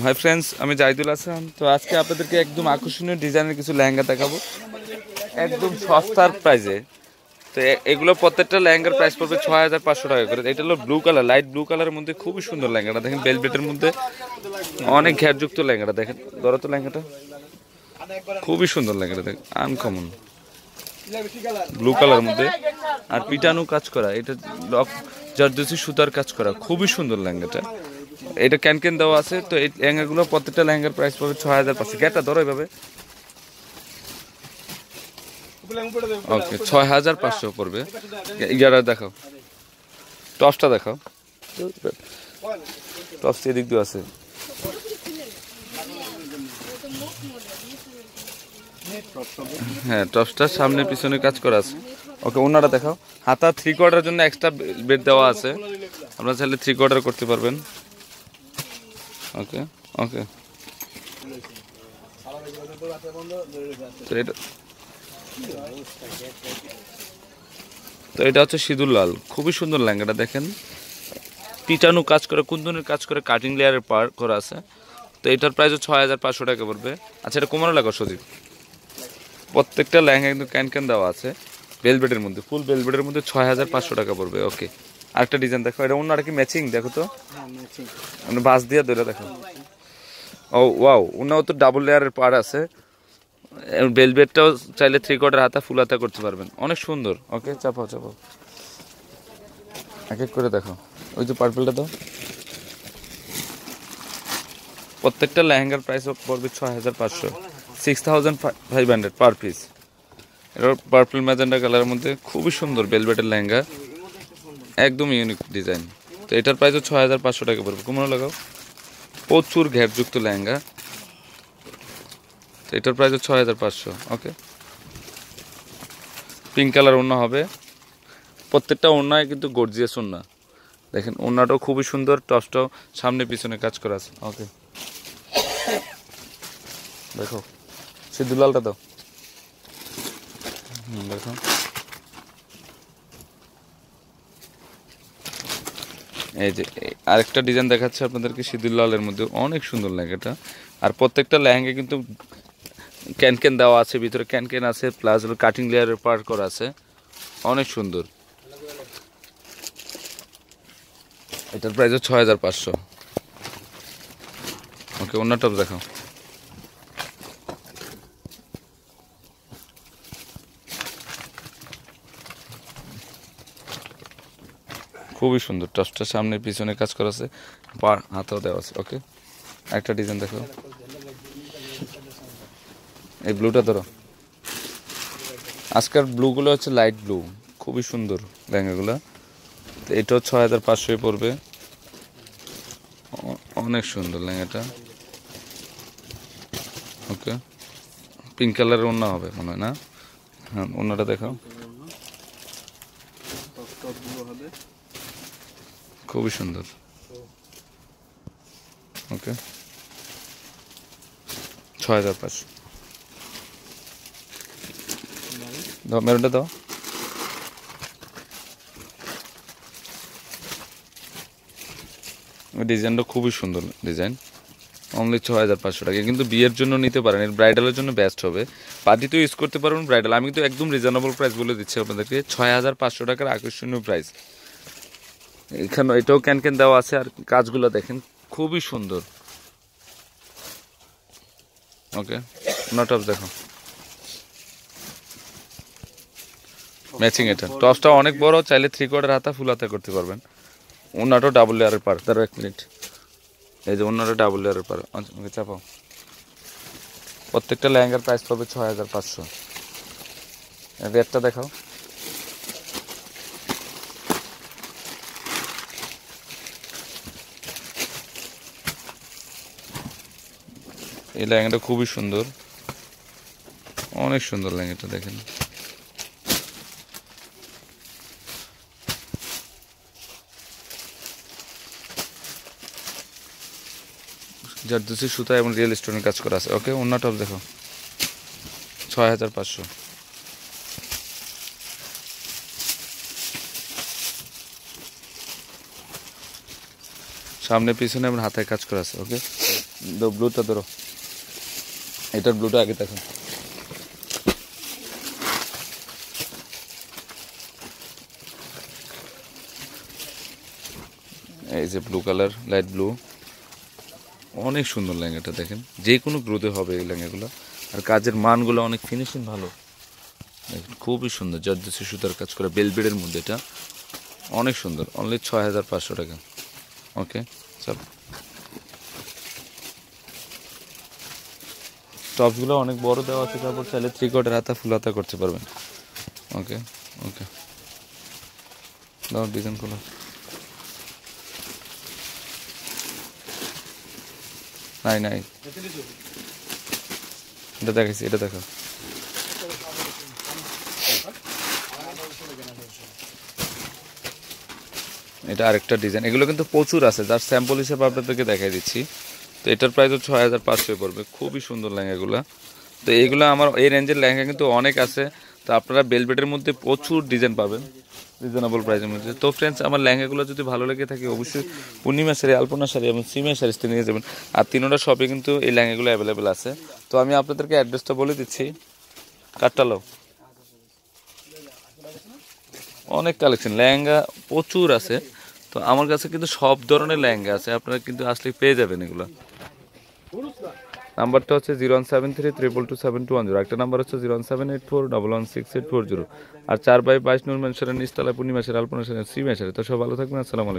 Hi friends, আমি জাহিদুল হাসান। তো আজকে আপনাদেরকে একদম আকর্ষণীয় ডিজাইনের কিছু লেহেঙ্গা দেখাবো একদম সস্তার প্রাইসে। তো এগুলো প্রত্যেকটা লেহেঙ্গার প্রাইস পড়বে 6500 টাকা করে। এটা হলো ব্লু কালার, লাইট ব্লু কালারের মধ্যে খুবই সুন্দর লেহেঙ্গাটা দেখেন, বেলভেটের মধ্যে অনেক ঘেরযুক্ত লেহেঙ্গাটা দেখেন। ধরো তো লেহেঙ্গাটা খুবই সুন্দর লেহেঙ্গাটা দেখেন, আনকমন ব্লু কালার মধ্যে আর পিটানো কাজ করা, এটা জারদোসি সুতার কাজ করা, খুবই সুন্দর লেহেঙ্গাটা। এটা ক্যান দেওয়া আছে। তো এই লেহেঙ্গাগুলো প্রত্যেকটা লেহেঙ্গার প্রাইস পাবে 6500। গেটটা ধরো এভাবে, ওকে 6500 পড়বে। ইয়ারা দেখাও, টপসটা দেখাও, টপস এদিক দিয়ে আছে। হ্যাঁ, টপসটার সামনে পিছনে কাজ করা আছে। ওকে, ওনারা দেখাও। হাতা 3/4 জন্য এক্সট্রা বেড দেওয়া আছে, আপনারা চাইলে 3/4 করতে পারবেন। ওকে ওকে, তো এটা হচ্ছে সিঁদুর লাল, খুবই সুন্দর লেহেঙ্গাটা দেখেন। পিটানো কাজ করে, কুন্দনের কাজ করে, কাটিং লেয়ারের পার করা আছে। তো এটার প্রাইস 6500 টাকা পড়বে। আচ্ছা, এটা কোমরে লাগো সজীব। প্রত্যেকটা লেহেঙ্গা কিন্তু ক্যান দেওয়া আছে বেলভেটের মধ্যে, ফুল বেলভেটের মধ্যে 6500 টাকা পড়বে। ওকে, আরেকটা ডিজাইন দেখো। এটা অন্যটা কি ম্যাচিং দেখো তো, মানে বাস দিয়ে ধরে দেখো। ও ওয়াও, ওনাও তো ডাবল লেয়ারের পার আছে। বেলভেটটাও চাইলে 3/4 হাতা ফুল হাতা করতে পারবেন, অনেক সুন্দর। ওকে, চাপাও চাপাও, এক এক করে দেখো। ওই যে পার্পলটা দাও। প্রত্যেকটা লেহেঙ্গার প্রাইস পড়বে 6500, 6500 পার পিস। এটা পার্পল ম্যাজেন্ডা কালারের মধ্যে খুবই সুন্দর বেলভেটের লেহেঙ্গা, একদম ইউনিক ডিজাইন। তো এটার প্রাইস 6500 টাকা পড়বে। কোমরে লাগাও, প্রচুর ঘেরযুক্ত লেহেঙ্গা। তো এটার প্রাইস 6500। ওকে, পিঙ্ক কালার ওড়না হবে। প্রত্যেকটা ওড়নায় কিন্তু গর্জিয়াস ওড়না দেখেন, ওড়নাটাও খুবই সুন্দর, টপসটাও সামনে পিছনে কাজ করা আছে। ওকে, দেখো সিঁদুর লালটা দাও। দেখো, এই যে আরেকটা ডিজাইন দেখাচ্ছে আপনাদেরকে সিঁদুর লালের মধ্যে, অনেক সুন্দর লেহেঙ্গাটা। আর প্রত্যেকটা লেহেঙ্গা কিন্তু ক্যান দেওয়া আছে, ভিতরে ক্যান আছে, প্লাস কাটিং লেয়ারের পার করা আছে, অনেক সুন্দর। এটার প্রাইস 6500। ওকে, অন্য টপ দেখাও। খুবই সুন্দর, টপসটার সামনে পিছনে কাজ করা আছে, পার হাতাও দেওয়া আছে। ওকে, একটা ডিজাইন দেখো। এই ব্লুটা ধরো। আজকের ব্লুগুলো হচ্ছে লাইট ব্লু, খুবই সুন্দর লেহেঙ্গাগুলো। তো এটাও 6500 পড়বে, অনেক সুন্দর লেহেঙ্গাটা। ওকে, পিঙ্ক কালারের ওড়না হবে মনে হয় না? হ্যাঁ, ওড়নাটা দেখাও, খুবই সুন্দর। ওকে, 6500 দাও, মেরুনটা দাও। ডিজাইনটা খুবই সুন্দর ডিজাইন, অনলি 6500 টাকা। কিন্তু বিয়ের জন্য নিতে পারেন, এর ব্রাইডালের জন্য বেস্ট হবে। পার্টিতেও ইউজ করতে পারবেন, ব্রাইডাল। আমি কিন্তু একদম রিজনেবল প্রাইস বলে দিচ্ছি আপনাদেরকে, 6500 টাকার আকর্ষণীয় প্রাইস। এখানে এটাও ক্যান দেওয়া আছে, আর কাজগুলো দেখেন খুবই সুন্দর। ওকে, টপস দেখো, ম্যাচিং। এটা টপসটা অনেক বড়, চাইলে 3/4 হাতা ফুল হাতা করতে পারবেন। ওনাটাও ডাবল লেয়ারের পার, তারও 1 মিনিট। এই যে অন্যটা ডাবল লেয়ারের পার। ওকে, চাপাও। প্রত্যেকটা লেহেঙ্গার প্রাইস পাবে 6500। রেটটা দেখাও। এই লেহেঙ্গাটা খুবই সুন্দর, অনেক সুন্দর লেহেঙ্গাটা দেখেন। জারদোসি সুতা এবং রিয়েল স্টোনের কাজ করা আছে। ওকে, অন্য টপ দেখো, 6500। সামনে পিছনে এবং হাতায় কাজ করা আছে। ওকে, ব্লুটা ধরো, এটার ব্লুটা আগে দেখো। এই যে ব্লু কালার, লাইট ব্লু, অনেক সুন্দর লেহেঙ্গাটা দেখেন, যে কোনো গ্রোতে হবে এই লেহেঙ্গাগুলো। আর কাজের মানগুলো অনেক ফিনিশিং ভালো, দেখেন খুবই সুন্দর, জর্জেসি সুতার কাজ করা বেলবেডের মধ্যে, এটা অনেক সুন্দর। অনলি 6500 টাকা। ওকে, চল। টপসগুলো অনেক বড় দেওয়া আছে, তারপর চাইলে 3/4 হাতা ফুল হাতা করতে পারবেন। ওকে ওকে, দাও ডিজাইন খোলো। নাই নাই, এটা দেখাইছি, এটা দেখো। এটা আরেকটা ডিজাইন, এগুলো কিন্তু প্রচুর আছে, যার স্যাম্পল হিসেবে আপনাদেরকে দেখাই দিচ্ছি। তো এটার প্রাইস 6500 পড়বে, খুবই সুন্দর লেহেঙ্গাগুলো। তো এইগুলো আমার এই রেঞ্জের লেহেঙ্গা কিন্তু অনেক আছে। তো আপনারা বেলভেটের মধ্যে প্রচুর ডিজাইন পাবেন রিজনেবল প্রাইসের মধ্যে। তো ফ্রেন্ডস, আমার লেহেঙ্গাগুলো যদি ভালো লেগে থাকে অবশ্যই পূর্ণিমা শাড়ি, আলপনা শাড়ি এবং সিমিয়া শাড়িতে নিয়ে যাবেন। আর তিনোটা শপে কিন্তু এই লেহেঙ্গাগুলো অ্যাভেলেবেল আছে। তো আমি আপনাদেরকে অ্যাড্রেসটা বলে দিচ্ছি, কাটটালো। অনেক কালেকশন লেহেঙ্গা প্রচুর আছে। তো আমার কাছে কিন্তু সব ধরনের লেহেঙ্গা আছে, আপনারা কিন্তু আসলে পেয়ে যাবেন এগুলো। নাম্বারটা হচ্ছে 01733222710, একটা নাম্বার হচ্ছে 01784116840। আর 4/22 নূর মেনশনের নিচতলায় পূর্ণিমা শাড়ি, আলপনা শাড়ি, সিমিয়া শাড়ি। তো সব ভালো থাকবেন, আসসালামু আলাইকুম।